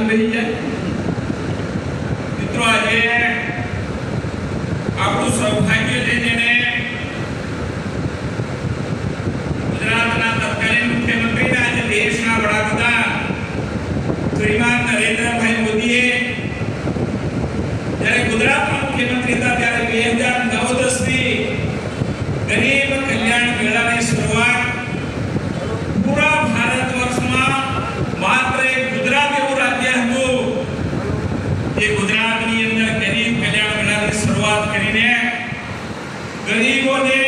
લઈ જાય. મિત્રો આજે આપણું સૌભાગ્ય છે જેને ગુજરાતના તત્કાલીન મુખ્યમંત્રી આજે દેશના વડાપ્રધાન શ્રીમાન નરેન્દ્રભાઈ મોદીએ જ્યારે ગુજરાતના મુખ્યમંત્રી હતા ત્યારે 2009-10 ની ગરીબ કલ્યાણ મેળાની શરૂઆત પૂરા ભારત વર્ષમાં માત્ર એક ગુજરાત એવું રાજ્ય હતું જે ગુજરાતની અંદર ગરીબ કલ્યાણ મેળાની શરૂઆત કરીને ગરીબોને